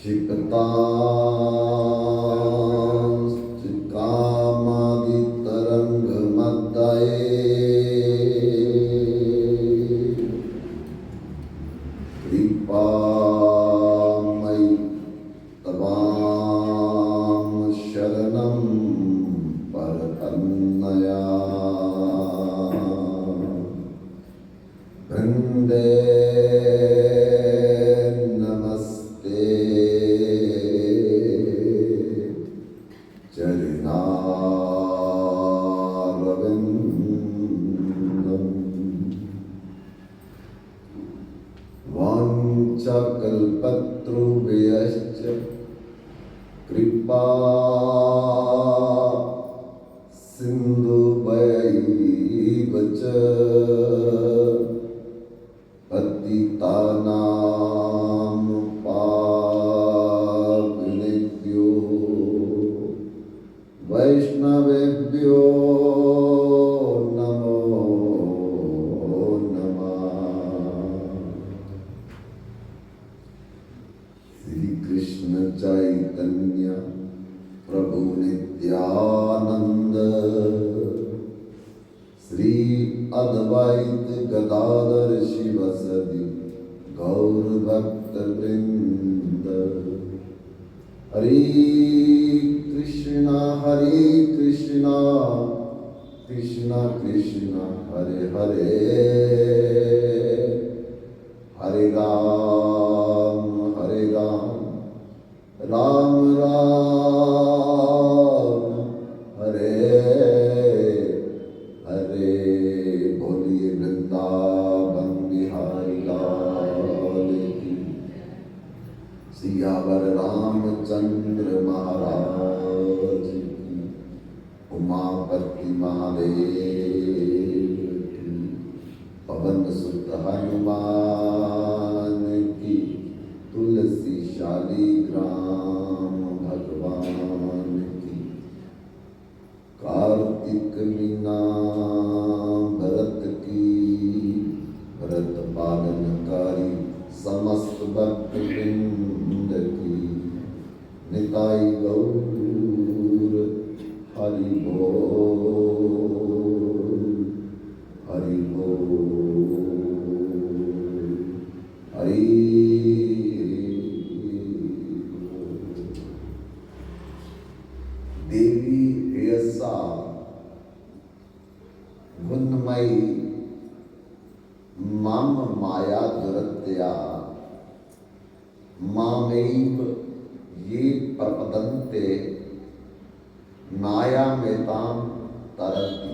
क्षिपतांश्च कामादितरङ्गमद्दये कृपामयि तवां शरणं प्रपन्नया वृन्दे नमस्ते चरणारविन्दम् वाञ्छाकल्पतरुभ्यश्च कृपा सिन्धुभ्यैव च पतितानां पावनेभ्यो वैष्णवेभ्यो नमो नमः। श्री कृष्ण चैतन्य प्रभु नित्यानंद श्री अद्वैत गदाधर शिवसदि गौर भक्त वृंद। हरे कृष्णा कृष्णा कृष्णा हरे हरे, हरे राम राम राम हरे हरे। बोलिए वृंदावन बिहारी लाल की, सियावर रामचंद्र महाराज की, उमापति महादेव की, पवन सुत हनुमान की, तुलसी शालिग्राम भगवान की, कार्तिक मीना भरत की, भरत पालनकारी समस्त भक्त वृंद की, निताई गौर हरि बोल हरि बोल हरि। देवी यसा गुणमयी मम माया दुरत्या मामैव ये प्रपदन्ते मायामेतां तरन्ति।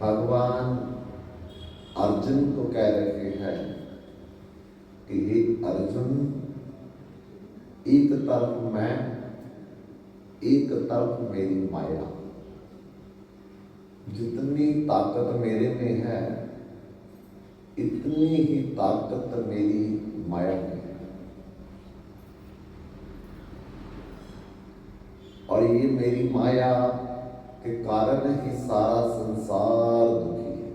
भगवान अर्जुन को कह रहे हैं कि हे अर्जुन, एक तरफ मैं, एक तरफ मेरी माया। जितनी ताकत मेरे में है इतनी ही ताकत मेरी माया में है। और ये मेरी माया के कारण ही सारा संसार दुखी है,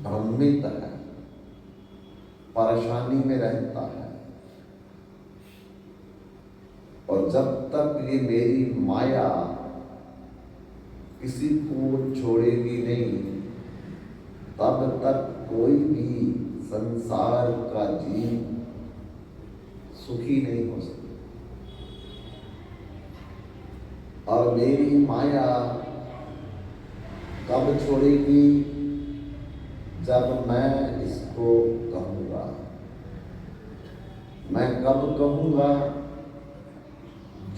भ्रमित है, परेशानी में रहता है। और जब तक ये मेरी माया किसी को छोड़ेगी नहीं, तब तक कोई भी संसार का जीव सुखी नहीं हो सकता। और मेरी माया कब छोड़ेगी? जब मैं इसको कहूंगा। मैं कब कहूंगा?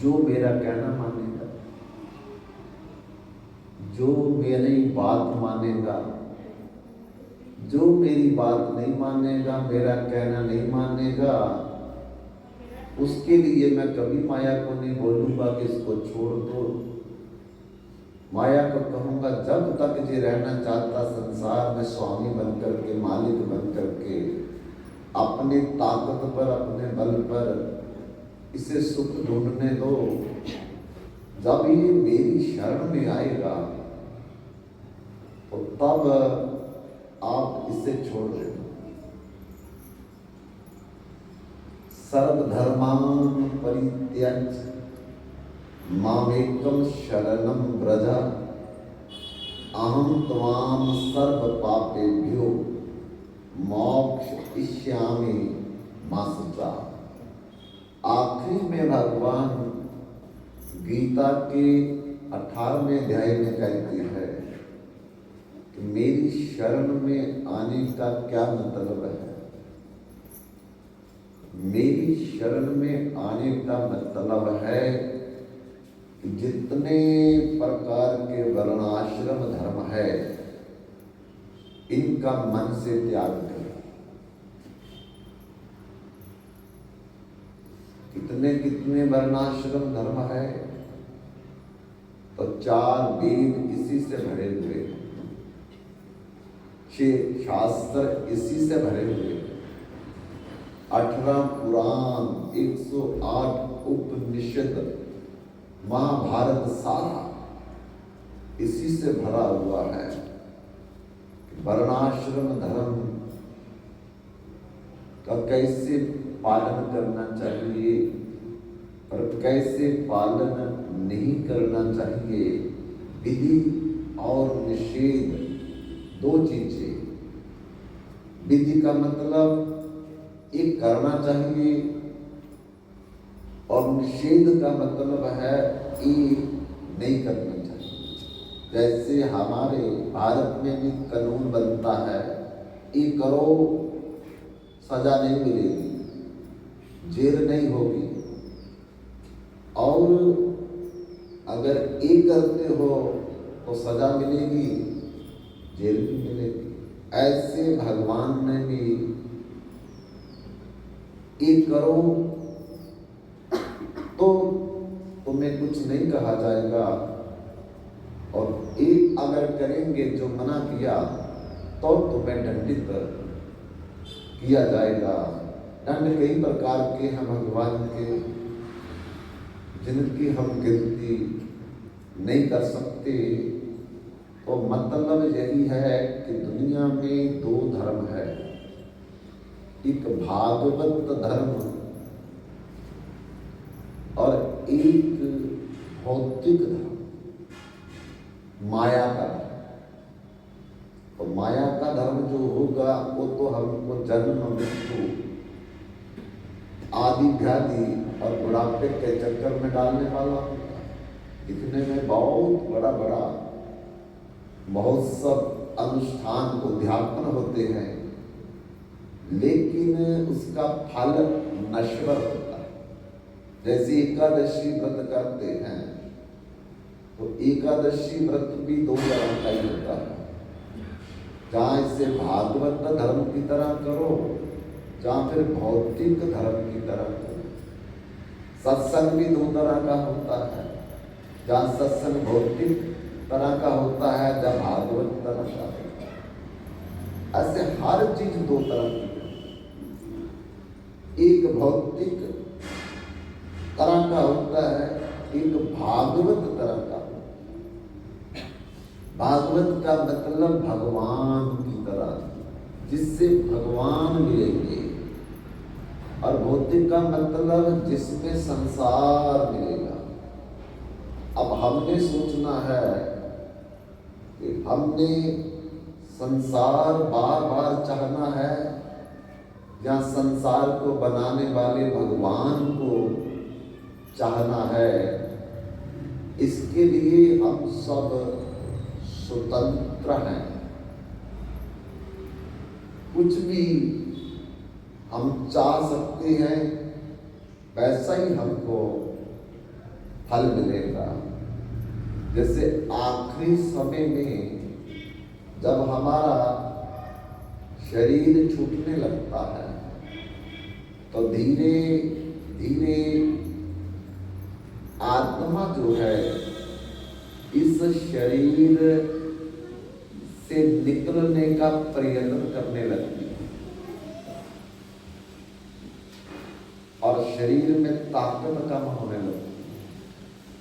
जो मेरा कहना मानेगा, जो मेरी बात मानेगा। जो मेरी बात नहीं मानेगा, मेरा कहना नहीं मानेगा, उसके लिए मैं कभी माया को नहीं बोलूंगा कि इसको छोड़ दो। माया को कहूंगा जब तक ये रहना चाहता संसार में स्वामी बनकर के, मालिक बनकर के, अपनी ताकत पर, अपने बल पर इसे सुख ढूंढने दो। जब ये मेरी शरण में आएगा तो तब आप इसे छोड़ देना। सर्वधर्मान् परित्यज्य मामेकं शरणं व्रज अहं त्वां सर्वपापेभ्यो मोक्षयिष्यामि मा शुचा। आखिरी में भगवान गीता के 18वें अध्याय में कहती है कि मेरी शरण में आने का क्या मतलब है। मेरी शरण में आने का मतलब है कि जितने प्रकार के वर्णाश्रम धर्म है इनका मन से त्याग करें। कितने कितने वर्णाश्रम धर्म है, तो 4 वेद इसी से भरे हुए, 6 शास्त्र इसी से भरे हुए, 18 पुराण, 108 उपनिषद, महाभारत सारा इसी से भरा हुआ है। वर्णाश्रम धर्म का कैसे पालन करना चाहिए और कैसे पालन नहीं करना चाहिए, विधि और निषेध 2 चीजें। विधि का मतलब एक करना चाहिए और निषेध का मतलब है एक नहीं करना चाहिए। जैसे हमारे भारत में भी कानून बनता है, ये करो सजा नहीं मिलेगी, जेल नहीं होगी, और अगर ये करते हो तो सजा मिलेगी, जेल भी मिलेगी। ऐसे भगवान ने भी ये करो तो तुम्हें कुछ नहीं कहा जाएगा, और एक अगर करेंगे जो मना किया तो तुम्हें दंडित किया जाएगा। दंड कई प्रकार के हैं भगवान के, जिनकी हम गिनती नहीं कर सकते। तो मतलब यही है कि दुनिया में 2 धर्म है, एक भागवत धर्म और एक भौतिक धर्म, माया का धर्म। तो माया का धर्म जो होगा वो तो हमको जन्म मृत्यु आदि व्याधि और बुढ़ापे के चक्कर में डालने वाला होगा। दिखने में बहुत बड़ा बड़ा महोत्सव, अनुष्ठान, उद्यापन होते हैं, लेकिन उसका फल नश्वर होता है। जैसे एकादशी व्रत करते हैं तो एकादशी व्रत भी 2 तरह का ही होता है। जहाँ इसे भागवत धर्म की तरह करो, जहाँ फिर भौतिक धर्म की तरह करो। सत्संग भी 2 तरह का होता है, जहाँ सत्संग भौतिक तरह का होता है, जहाँ भागवत तरह का होता है। ऐसे हर चीज 2 तरह की, एक भौतिक तरह का होता है, एक भागवत तरह का। भागवत का मतलब भगवान की तरह, जिससे भगवान मिलेंगे, और भौतिक का मतलब जिसमें संसार मिलेगा। अब हमने सोचना है कि हमने संसार बार बार चाहना है, या संसार को बनाने वाले भगवान को चाहना है। इसके लिए हम सब स्वतंत्र हैं। कुछ भी हम चाह सकते हैं, वैसा ही हमको फल मिलेगा। जैसे आखिरी समय में जब हमारा शरीर छूटने लगता है तो धीरे धीरे आत्मा जो है इस शरीर से निकलने का प्रयत्न करने लगती है, और शरीर में ताकत कम होने लगती है,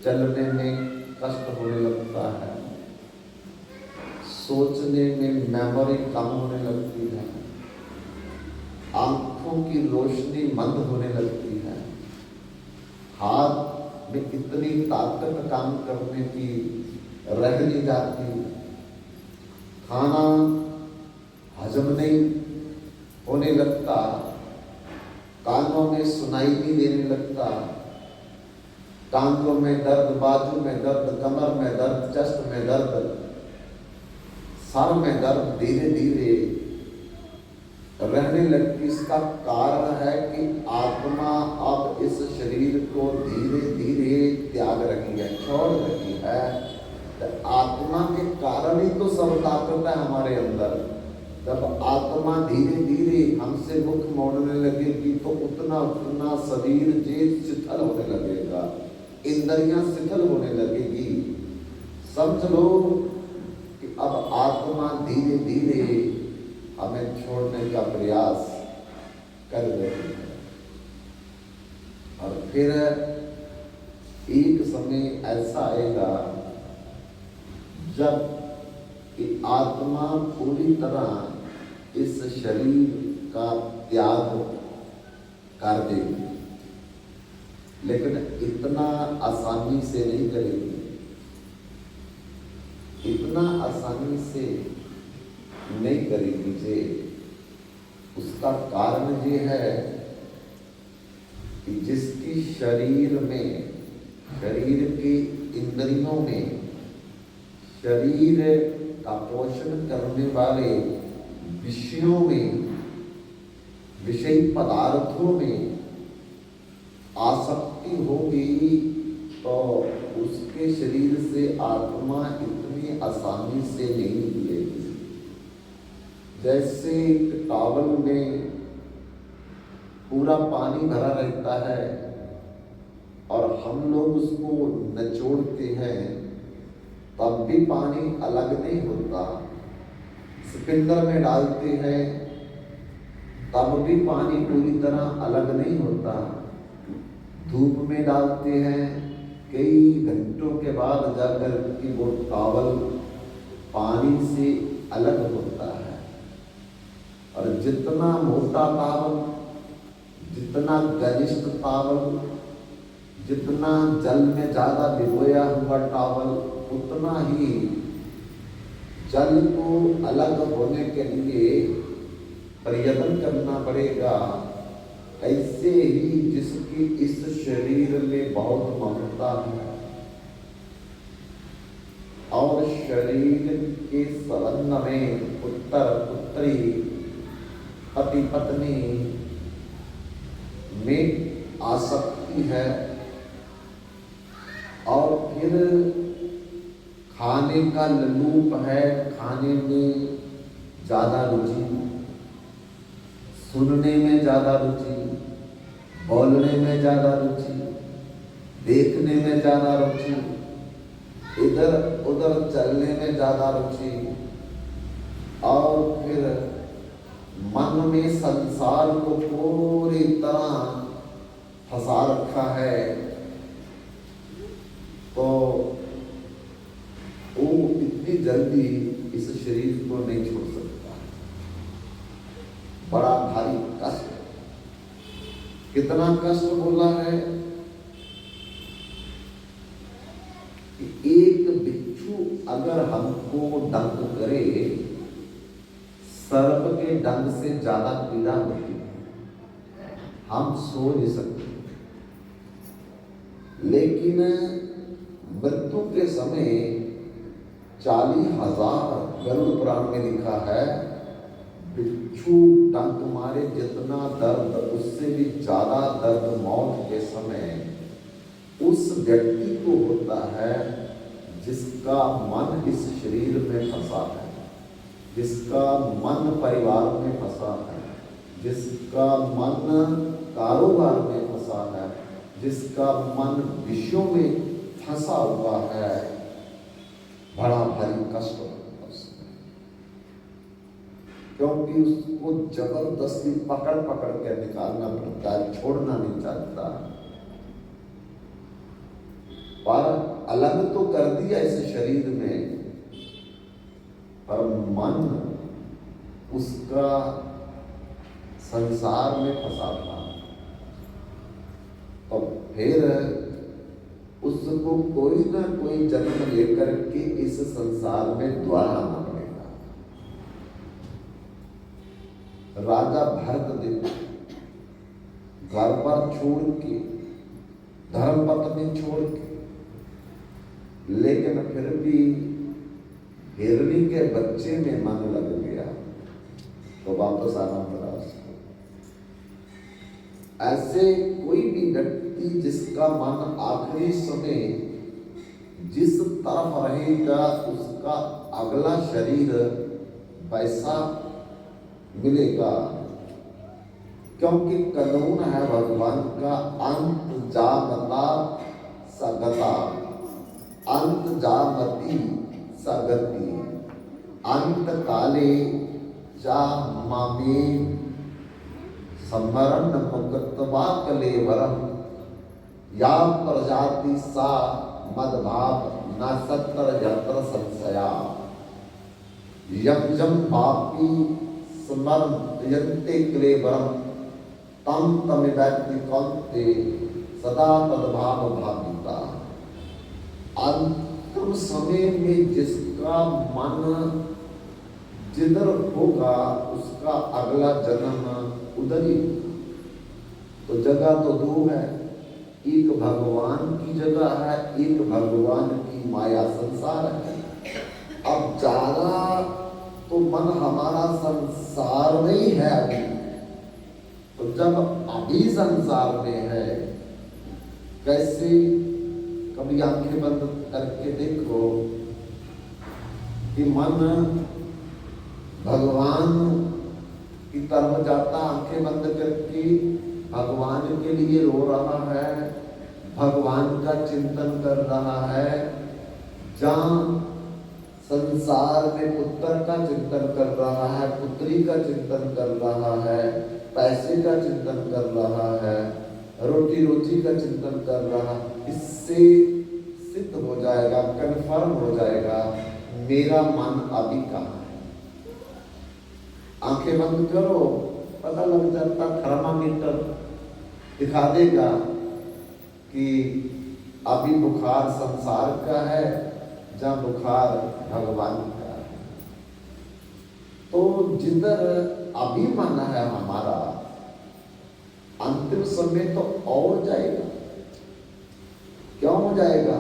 चलने में कष्ट होने लगता है, सोचने में मेमोरी कम होने लगती है, आंखों आंखों की रोशनी मंद होने लगती है, हाथ में इतनी ताकत काम करने की रह नहीं जाती, खाना हजम नहीं होने लगता, कानों में सुनाई नहीं देने लगता, टांगों में दर्द, बाजू में दर्द, कमर में दर्द, चेस्ट में दर्द, सर में दर्द धीरे धीरे रहने लगती। इसका कारण है कि आत्मा अब इस शरीर को धीरे धीरे त्याग रही है, छोड़ रही है। तो आत्मा के कारण ही तो सब ताकत है हमारे अंदर। जब आत्मा धीरे धीरे हमसे मुख मोड़ने लगेगी तो उतना उतना शरीर जे शिथिल होने लगेगा, इंद्रियां शिथिल होने लगेगी। समझ लो कि अब आत्मा धीरे धीरे हमें छोड़ने का प्रयास कर रही है। और फिर एक समय ऐसा आएगा जब कि आत्मा पूरी तरह इस शरीर का त्याग कर देगी, लेकिन इतना आसानी से नहीं करेगी। इतना आसानी से नहीं करेगी जे उसका कारण ये है कि जिसकी शरीर में, शरीर के इंद्रियों में, शरीर का पोषण करने वाले विषयों में, विषय पदार्थों में आसक्ति होगी तो उसके शरीर से आत्मा इतनी आसानी से नहीं निकलेगी। जैसे एक टॉवल में पूरा पानी भरा रहता है और हम लोग उसको निचोड़ते हैं तब भी पानी अलग नहीं होता, स्पिंडर में डालते हैं तब भी पानी पूरी तरह अलग नहीं होता, धूप में डालते हैं कई घंटों के बाद जाकर कि वो टॉवल पानी से अलग होता है। और जितना मोटा टॉवल, जितना घनिष्ठ टॉवल, जितना जल में ज्यादा भिगोया हुआ टॉवल, उतना ही जल को अलग होने के लिए प्रयत्न करना पड़ेगा। ऐसे ही जिसकी इस शरीर में बहुत ममता है और शरीर के संबंध में पुत्र पुत्री, पति पत्नी में आसक्ति है और फिर खाने का ललूप है, खाने में ज्यादा रुचि, सुनने में ज्यादा रुचि, बोलने में ज्यादा रुचि, देखने में ज्यादा रुचि, इधर उधर चलने में ज्यादा रुचि, और फिर मन में संसार को पूरी तरह फंसा रखा है। तो वो इतनी जल्दी इस शरीर को नहीं छोड़ सकता। बड़ा भारी कष्ट, कितना कष्ट बोला है कि एक बिच्छू अगर हमको डंक करे, सर्प के डंक से ज्यादा पीड़ा होती है, हम सो नहीं सकते। लेकिन मृत्यु के समय 40,000 गरुड़ पुराण में लिखा है, बिच्छू डंक मारे जितना दर्द, उससे भी ज्यादा दर्द मौत के समय उस व्यक्ति को होता है जिसका मन इस शरीर में फंसा है, जिसका मन परिवार में फंसा है, जिसका मन कारोबार में फंसा है, जिसका मन विषयों में फंसा हुआ है। बड़ा भारी कष्ट होता है, क्योंकि उसको जबरदस्ती पकड़ पकड़ के निकालना पड़ता है, छोड़ना नहीं चाहता। पर अलग तो कर दिया इस शरीर में, पर मन उसका संसार में फंसा था, तो फिर उसको कोई ना कोई जन्म लेकर के इस संसार में द्वारा न पड़ेगा। राजा भरतदेव घर पर छोड़ के, धर्म पत्नी छोड़ के, लेकिन फिर भी हिरणी के बच्चे में मन लग गया तो वापस आना पड़ा उसको। ऐसे कोई भी व्यक्ति जिसका मन आखिरी समय जिस तरफ रहेगा उसका अगला शरीर वैसा मिलेगा, क्योंकि कानून है भगवान का, अंत जामता सगता, अंत जामती सगति, अंत काले जा मामे समरण मुक्तवा कलेवरम, या प्रजाति सा मदभाव न सत्र यत्र संशया, यम जम पापी स्मरयन्ते क्लेवरम, तम तमिवैति कौन्ते सदा तद्भाव भाविता। अंतिम समय में जिसका मन जिधर होगा उसका अगला जन्म उधर ही। तो जगह तो दो है, एक भगवान की जगह है, एक भगवान की माया संसार है। अब ज्यादा तो मन हमारा संसार में ही है अभी, तो जब अभी संसार में है, कैसे कभी आंखें बंद करके देखो कि मन भगवान की तरफ जाता, आंखें बंद करके भगवान के लिए रो रहा है, भगवान का चिंतन कर रहा है। जहाँ संसार में पुत्र का चिंतन कर रहा है, पुत्री का चिंतन कर रहा है, पैसे का चिंतन कर रहा है, रोटी रोटी का चिंतन कर रहा, इससे सिद्ध हो जाएगा, कन्फर्म हो जाएगा मेरा मन अभी कहाँ है। आंखें बंद करो, पता लग जाता, थर्मामीटर दिखा देगा कि अभी बुखार संसार का है, जहाँ बुखार भगवान का है। तो जिधर अभी मन है हमारा, अंतिम समय तो और जाएगा। क्यों हो जाएगा?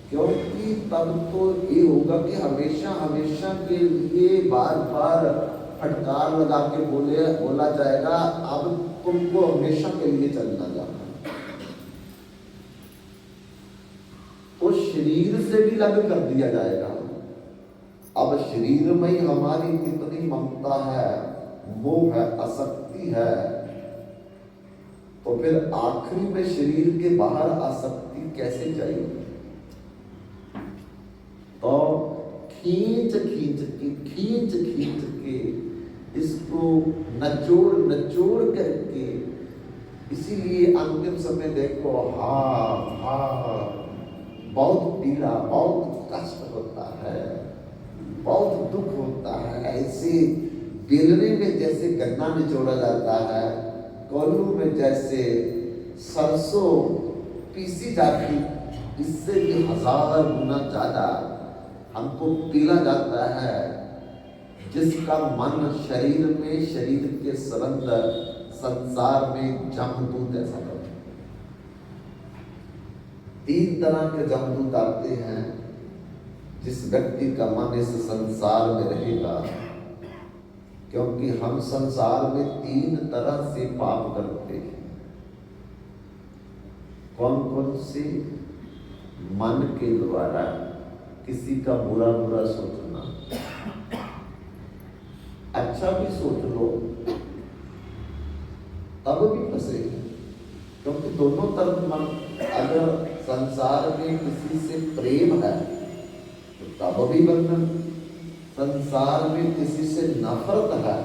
क्योंकि तब तो ये होगा कि हमेशा हमेशा के लिए बार बार फटकार लगा के बोला जाएगा, अब तुमको हमेशा के लिए चलना जाना। तो शरीर से भी अलग कर दिया जाएगा। अब शरीर में ही हमारी कितनी ममता है, मोह है, आसक्ति है, तो फिर आखिरी में शरीर के बाहर आसक्ति कैसे जाएगी? तो खींच खींच के इसको नचोड़ करके, इसीलिए अंतिम समय देखो बहुत पीड़ा, बहुत कष्ट होता है, बहुत दुख होता है। ऐसे बेलने में जैसे गन्ना निचोड़ा जाता है, कोल्हू में जैसे सरसों पीसी जाती, इससे भी 1000 गुना ज्यादा हमको पीला जाता है। जिसका मन शरीर में, शरीर के संबंध संसार में जमदूत ऐसा करते हैं। 3 तरह के जमदूत आते हैं। जिस व्यक्ति का मन इस संसार में रहेगा, क्योंकि हम संसार में 3 तरह से पाप करते हैं। कौन कौन से? मन के द्वारा किसी का बुरा सोचना, अच्छा भी सोच लो तब भी फंसे, क्योंकि दोनों तरफ मन। अगर संसार में किसी से प्रेम है तो तब भी बंधन, संसार में किसी से नफरत है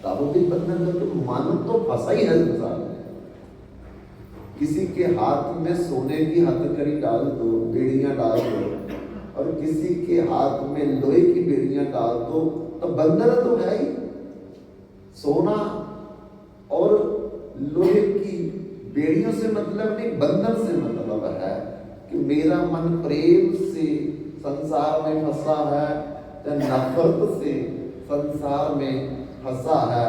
तब भी बंधन। तो मन तो फंसा ही है संसार में। किसी के हाथ में सोने की हथकड़ी डाल दो, बेड़ियां डाल दो, और किसी के हाथ में लोहे की बेड़ियां डाल दो, तो बंधन तो है ही। सोना और लोहे की बेड़ियों से मतलब नहीं, बंधन से मतलब है कि मेरा मन प्रेम से संसार में फंसा है या नफरत से संसार में फंसा है,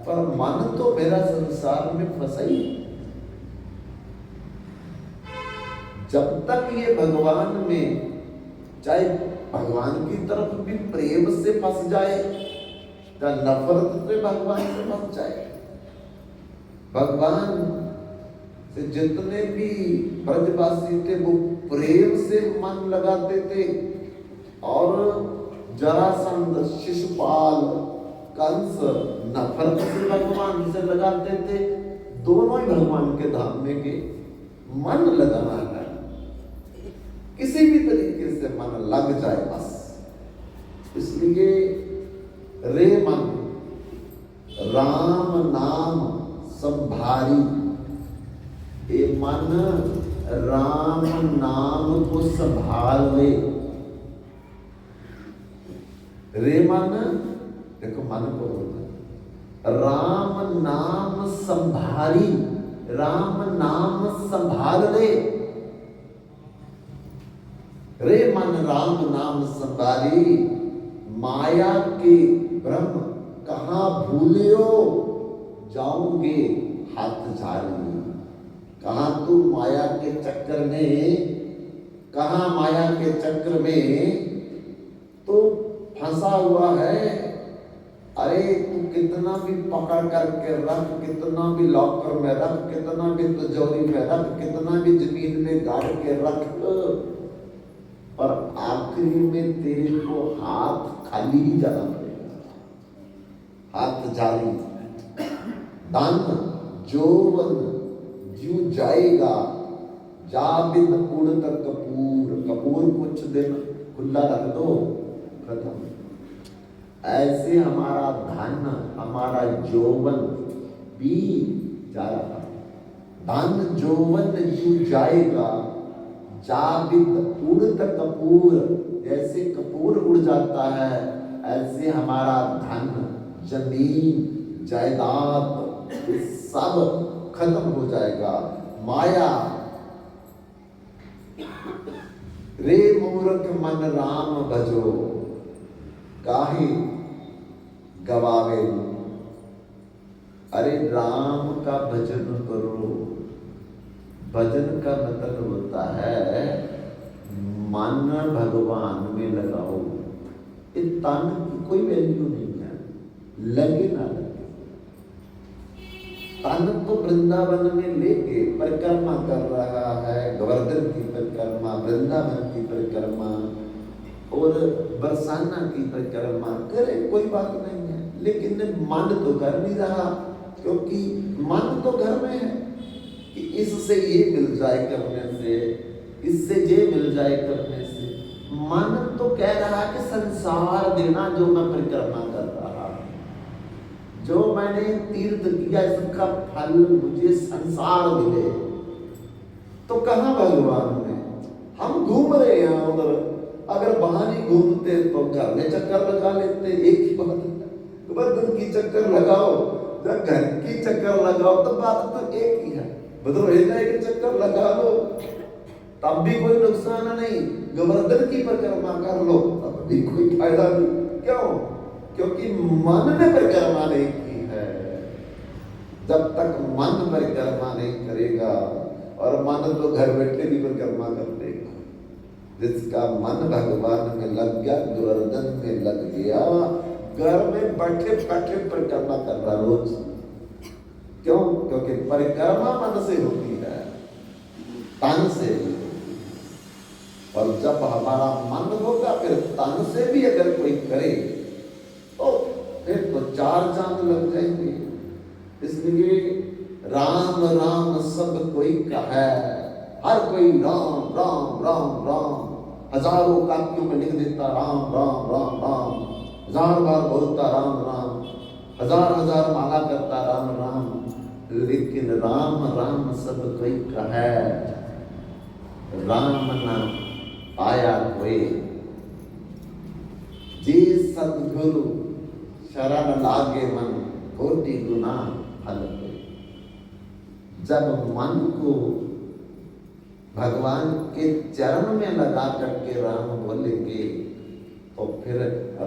पर मन तो मेरा संसार में फंसा ही। जब तक ये भगवान में, चाहे भगवान की तरफ भी प्रेम से फंस जाए या नफरत से भगवान से फंस जाए, भगवान से जितने भी ब्रजवासी थे वो प्रेम से मन लगाते थे, और जरासंध, शिशुपाल, कंस नफरत से भगवान से लगाते थे। दोनों ही भगवान के धाम में के मन लगाना है, किसी भी तरीके से मन लग जाए बस। इसलिए रे मन राम नाम संभारी, ये मन राम नाम को संभाल ले। रे मन, देखो मन को बोलना, राम नाम संभारी, राम नाम संभाल ले। रे मन राम नाम संभारी, माया के ब्रह्म कहाँ भूलियो, जाऊंगे हाथ झाड़ी। कहाँ तू माया के चक्कर में, कहाँ माया के चक्र में तो फंसा हुआ है। अरे तू कितना भी पकड़ करके रख, कितना भी लॉकर में रख, कितना भी तिजोरी में रख, कितना भी जमीन में गाड़ के रख, पर आखिरी में तेरे को हाथ खाली ही जाना पड़ेगा। हाथ जारी, धन जोवन जीव जाएगा, जाबिन उड़त कपूर। कपूर कुछ दिन खुला रख दो, खत्म। ऐसे हमारा धन, हमारा जौवन भी जा रहा। धन जौवन जीव जाएगा, जाबिद उड़त कपूर। जैसे कपूर उड़ जाता है, ऐसे हमारा धन, जमीन, जायदाद सब खत्म हो जाएगा। माया, रे मूर्ख मन राम भजो, काहे गवावे। अरे राम का भजन करो। भजन का मतलब होता है मन भगवान में लगाओ। इस तन की कोई वैल्यू नहीं है, लगे ना लगे। तन तो वृंदावन में लेके परिक्रमा कर रहा है, गोवर्धन की परिक्रमा, वृंदावन की परिक्रमा और बरसाना की परिक्रमा करे, कोई बात नहीं है, लेकिन मन तो कर नहीं रहा, क्योंकि मन तो घर में है कि इससे ये मिल जाए करने से, इससे ये मिल जाए करने से। मन तो कह रहा कि संसार देना, जो मैं परिक्रमा कर रहा हूं, जो मैंने तीर्थ किया, इसका फल मुझे संसार मिले। तो कहां भगवान में हम घूम रहे हैं उधर। अगर वहां नहीं घूमते तो घर में चक्कर लगा लेते। एक ही बात है, गोवर्धन की चक्कर लगाओ या घर की चक्कर लगाओ, तो बात तो एक ही है। भद्रोहिया के चक्कर लगा लो तब भी कोई नुकसान नहीं, गोवर्धन की परिक्रमा कर लो तब भी कोई फायदा नहीं। क्यों? क्योंकि मन ने परिक्रमा नहीं की है। जब तक मन परिक्रमा नहीं करेगा, और मन तो घर बैठे भी परिक्रमा कर देगा। जिसका मन भगवान में लग गया, गोवर्धन में लग गया, घर में बैठे बैठे परिक्रमा कर रहा रोज। क्यों? क्योंकि परिक्रमा मन से होती है, तन से। और जब हमारा मन होगा, फिर तन से भी अगर कोई करे तो फिर तो चार चांद लग जाएंगे। इसलिए राम राम सब कोई कहे, हर कोई राम राम राम राम, हजारों काव्यों में लिख देता राम राम राम राम, हजार बार बोलता राम राम, हजार हजार माला करता राम राम, लेकिन राम राम सब कोई कहे, राम नाम आया कोई। जी सद्गुरु शरण लागे मन, कोटि गुना फल हुए। जब मन को भगवान के चरण में लगा करके राम बोलेंगे तो फिर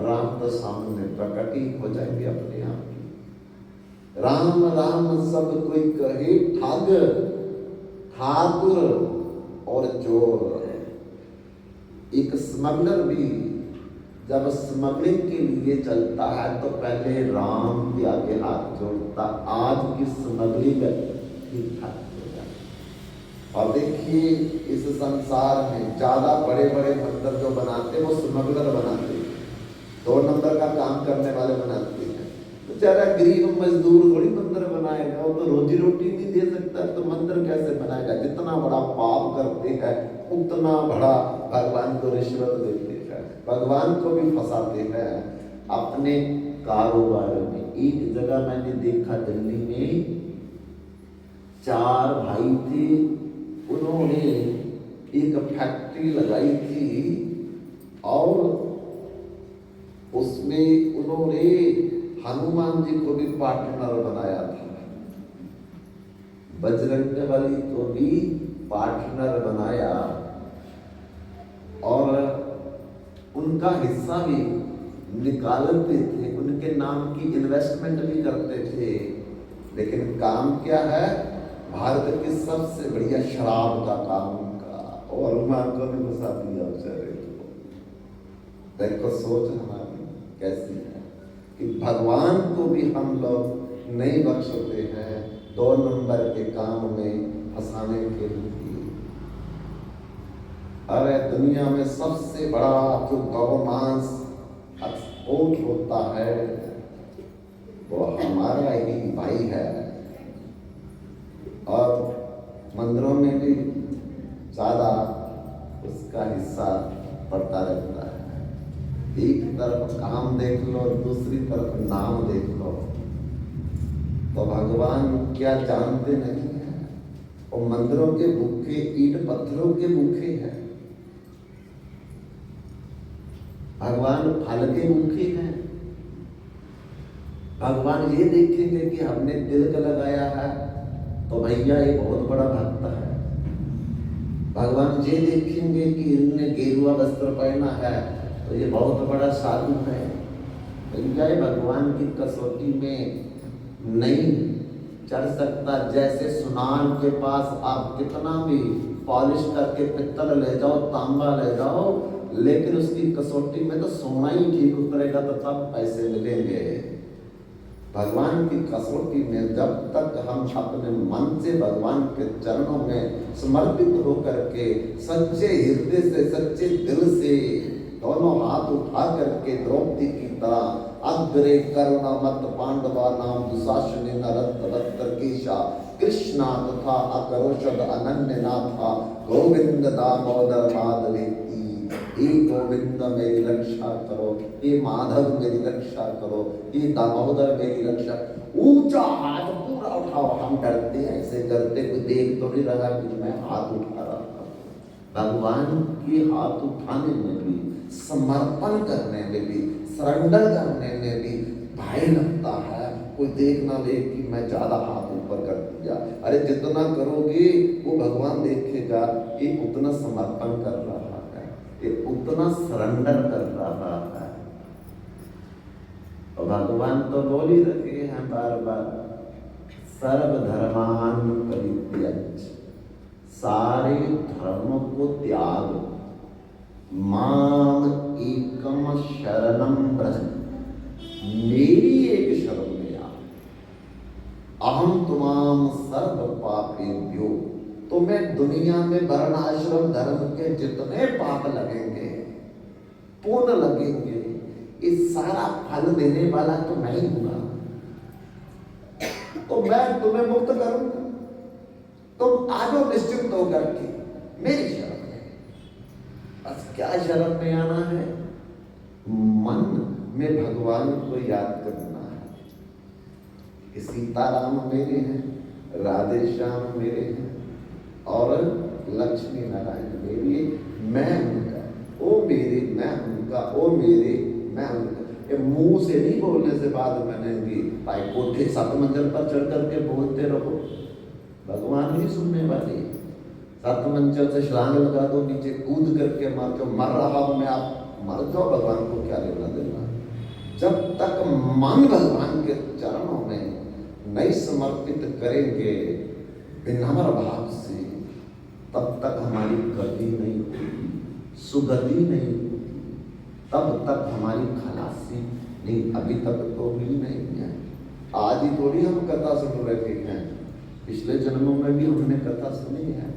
राम तो सामने प्रकट ही हो जाएंगे अपने आप ही। राम राम सब कोई कहे, ठग ठाकुर और चोर। एक स्मगलर भी जब स्मगलिंग के लिए चलता है तो पहले राम के आगे हाथ जोड़ता। आज की स्मगलिंग ठीक ठाक हो जाए। और देखिए इस संसार में ज्यादा बड़े बड़े मंदिर जो बनाते वो स्मगलर बनाते हैं, 2 नंबर का काम करने वाले बनाते हैं। तो बेचारा गरीब मजदूर थोड़ी मंदिर बनाएगा, वो तो रोजी रोटी नहीं दे सकता, तो मंदिर कैसे बनाएगा। जितना बड़ा पाप करते हैं उतना बड़ा भगवान को रिश्वत देते हैं, भगवान को भी फंसाते हैं अपने कारोबार में। एक जगह मैंने देखा दिल्ली में 4 भाई थे, उन्होंने एक फैक्ट्री लगाई थी और उसमें उन्होंने हनुमान जी को भी पार्टनर बनाया था, बजरंगबली को भी पार्टनर बनाया और उनका हिस्सा भी निकालते थे, उनके नाम की इन्वेस्टमेंट भी करते थे। लेकिन काम क्या है, भारत की सबसे बढ़िया शराब का काम उनका, और हनुमान को भी घुसा दिया बेचारे को। देखो सोच हमारी कैसी है कि भगवान को भी हम लोग नहीं बख्शते हैं 2 नंबर के काम में फंसाने के लिए। अरे दुनिया में सबसे बड़ा जो गौमांस एक्सपोर्ट होता है वो हमारा ही भाई है, और मंदिरों में भी ज्यादा उसका हिस्सा पड़ता रहता है। एक तरफ काम देख लो, दूसरी तरफ नाम देख लो, तो भगवान क्या जानते नहीं है। और मंदिरों के भूखे ईंट पत्थरों के भूखे हैं, भगवान फल के भूखे हैं। भगवान ये देखेंगे कि हमने तिलक लगाया है तो भैया ये बहुत बड़ा भक्त है। भगवान ये देखेंगे कि इनने गेरुआ वस्त्र पहना है तो ये बहुत बड़ा साधु है। भैया ये भगवान की कसौटी में नहीं चढ़ सकता। जैसे सुनार के पास आप कितना भी पॉलिश करके पित्तल ले जाओ, तांबा ले जाओ, लेकिन उसकी कसौटी में तो सोना ही ठीक उतरेगा तो तब पैसे मिलेंगे। भगवान की कसौटी में जब तक हम अपने मन से भगवान के चरणों में समर्पित होकर के सच्चे हृदय से, सच्चे दिल से दोनों हाथ उठा करके द्रौपदी की तरह अग्रे करुणा मत पांडवा नाम दुशासने नरत वत्तकेशा कृष्णा तथा अकरोषद अनन्य नाथा गोविंद दामोदर माधवेती। हे गोविंद मेरी रक्षा करो, हे माधव मेरी रक्षा करो, हे दामोदर मेरी रक्षा। ऊंचा हाथ पूरा उठाओ। हम डरते हैं, ऐसे करते कोई देख तो नहीं रहा कि मैं हाथ उठा रहा था। भगवान के हाथ उठाने में भी, समर्पण करने में भी, सरेंडर करने में भी भय लगता है। कोई देख ना ले कि मैं ज्यादा हाथ ऊपर कर दिया। अरे जितना करोगे वो भगवान देखेगा कि उतना समर्पण कर रहा है, ये उतना सरेंडर कर रहा है। और भगवान तो बोल ही रखे हैं बार बार, सर्वधर्मान परित्यज्य, सारे धर्मों को त्याग, माम एकम शरणम व्रज, मेरी एक शरण में आ, अहम तुमाम सर्व पापेभ्यो। तो मैं दुनिया में वर्ण आश्रम धर्म के जितने पाप लगेंगे, पुण्य लगेंगे, इस सारा फल देने वाला तो मैं ही हूंगा। तो मैं तुम्हें मुक्त करूंगा, तुम आजो निश्चिंत होकर के मेरी शरण में। बस क्या शरण में आना है, मन में भगवान को याद करना है कि सीताराम मेरे हैं, राधे श्याम मेरे हैं और लक्ष्मी नारायण मेरे, मैं उनका, ओ मेरे मैं उनका, ओ मेरे मैं उनका। कि मुंह से नहीं बोलने से बात बनेगी, भाई कोठे 7 मंजिल पर चढ़ करके बोलते रहो, भगवान नहीं सुनने वाले। 7 मंजिल से छलांग लगा दो, नीचे कूद करके मार दो, मर रहा हूं मैं, आप मर जाओ, भगवान को क्या लेना देना। जब तक मन भगवान के चरणों में नहीं समर्पित करेंगे विनम्र भाव से, तब तक हमारी गति नहीं होगी, सुगति नहीं होगी, तब तक हमारी खलासी नहीं। अभी तक तो हुई नहीं है। आज ही थोड़ी हम कथा सुन रहे हैं, पिछले जन्मों में भी हमने कथा सुनी है।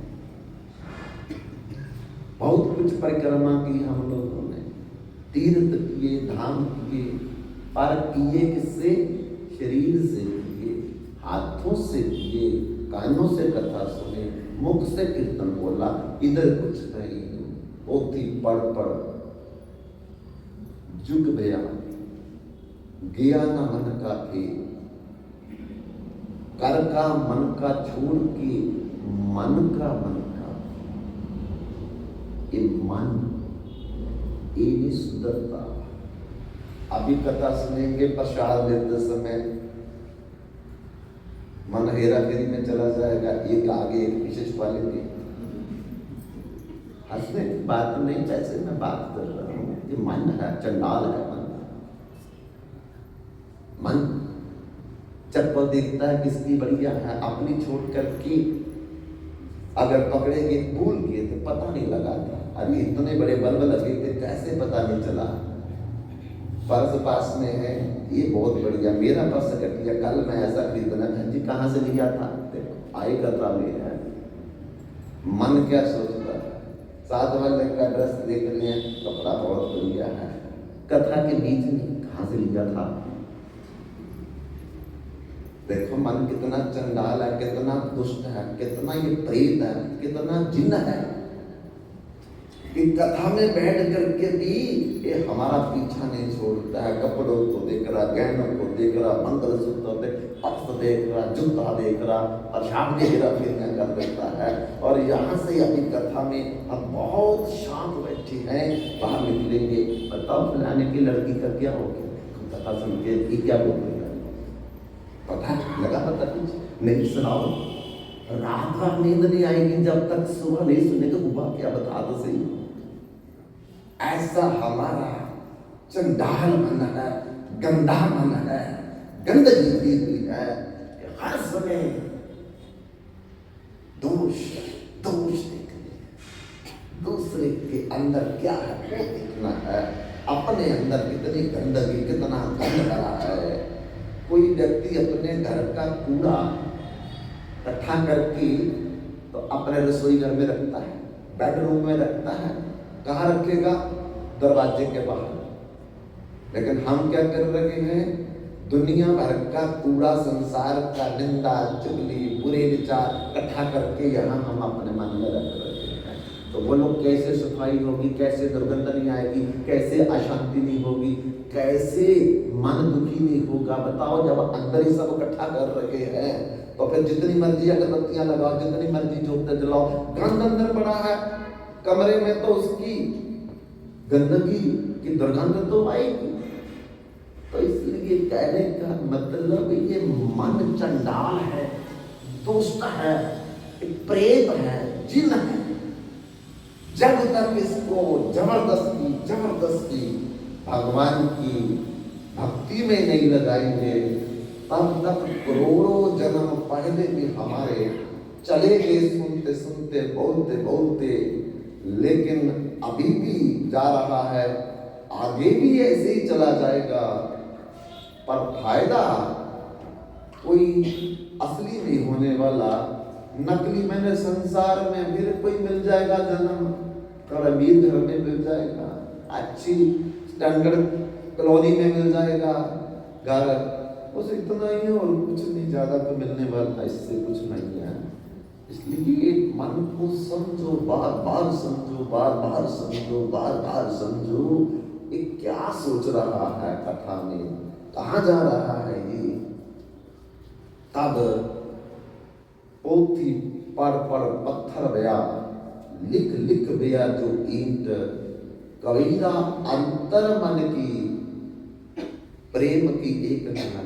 बहुत कुछ परिक्रमा की हम लोगों ने, तीर्थ किए, धाम किए, पर किए किससे? शरीर से किए, हाथों से किए, कानों से कथा सुने, मुख से कीर्तन बोला, इधर कुछ नहीं। पोथी पढ़ पढ़ जुग गया, गया ना मन का खेल, कर का मन का छोड़ के मन का ये मन ये नहीं सुधरता। अभी कथा सुनेंगे, प्रसाद लेते समय मन हेरा फेरी में चला जाएगा, एक आगे एक पीछे छुपा लेंगे। हंसने की बात नहीं, जैसे मैं बात कर रहा हूँ, ये मन है, चंडाल है मन। चप्पल देखता है किसकी बढ़िया है, अपनी छोड़ करके अगर पकड़ेंगे भूल गए तो पता नहीं लगाता। अभी इतने बड़े बल्ब लगे थे, कैसे पता नहीं चला। पर्स पास में है, ये बहुत बढ़िया, मेरा पर्स कट गया, कल मैं ऐसा खरीदना जी, कहाँ से लिया था? देखो आई कथा में है। मन क्या सोचता है? 7 वाले का ड्रेस देख रहे हैं, कपड़ा बहुत बढ़िया है, कथा के बीच में कहाँ से लिया था? देखो मन कितना चंडाल है, कितना दुष्ट है, कितना ये प्रेत है, कितना जिन है कि कथा में बैठ करके भी ये हमारा पीछा नहीं छोड़ता है। कपड़ों को देख रहा, गहनों को देख रहा, मंगलसूत्र देख रहा, जूता देख रहा, प्रसाद के हेरा फेरियां कर देता है। और यहाँ से अभी कथा में हम बहुत शांत बैठे हैं, बाहर निकलेंगे, बताओ फलाने की लड़की का क्या हो गया, कथा सुन के क्या बोल रही है, पता लगा? पता कुछ नहीं, सुनाओ। रात भर नींद नहीं आएगी जब तक सुबह नहीं सुनेगा, हुआ क्या बता दो सही। ऐसा हमारा चंडाल मन है, गंदा मन है, गंदगी दी हुई है कि हर समय दोष दोष देखने, दूसरे के अंदर क्या है वो देखना है, अपने अंदर कितनी गंदगी, कितना गंद भरा है। कोई व्यक्ति अपने घर का कूड़ा इकट्ठा करके तो अपने रसोई घर में रखता है, बेडरूम में रखता है, कहाँ रखेगा? दरवाजे के बाहर। लेकिन हम क्या कर रहे हैं? दुनिया भर का कूड़ा, संसार का निंदा, चुगली, बुरे विचार इकट्ठा करके यहाँ हम अपने मन में रख रहे हैं। तो वो लोग कैसे सफाई होगी, कैसे दुर्गंध नहीं आएगी, कैसे अशांति नहीं होगी, कैसे मन दुखी नहीं होगा? बताओ, जब अंदर ही सब इकट्ठा कर रहे हैं तो फिर जितनी मर्जी अगरबत्तियां लगाओ, जितनी मर्जी जोत जलाओ, गंध अंदर पड़ा है कमरे में, तो उसकी गंदगी की दुर्गंध तो आएगी। तो इसलिए कहने का मतलब ये मन चंडाल है, दुष्ट है, प्रेत है, जिन है। जब तक इसको जबरदस्ती भगवान की भक्ति में नहीं लगाएंगे, तब तक करोड़ों जन्म पहले भी हमारे चले गए, सुनते सुनते, बोलते बोलते, लेकिन अभी भी जा रहा है, आगे भी ऐसे ही चला जाएगा। पर फायदा कोई असली नहीं होने वाला, नकली। मैंने संसार में फिर कोई मिल जाएगा जन्म, और अमीर घर में मिल जाएगा, अच्छी स्टैंडर्ड कॉलोनी में मिल जाएगा घर, बस इतना ही है और कुछ नहीं, ज्यादा तो मिलने वाला इससे कुछ नहीं है। इसलिए मन को समझो, बार बार समझो, बार बार समझो, बार बार समझो, ये क्या सोच रहा है कथा में, कहाँ जा रहा है ये। तब पोथी पढ़ पढ़ पत्थर गया, लिख लिख गया जो ईंट, कबीरा अंतर मन की प्रेम की एक झलक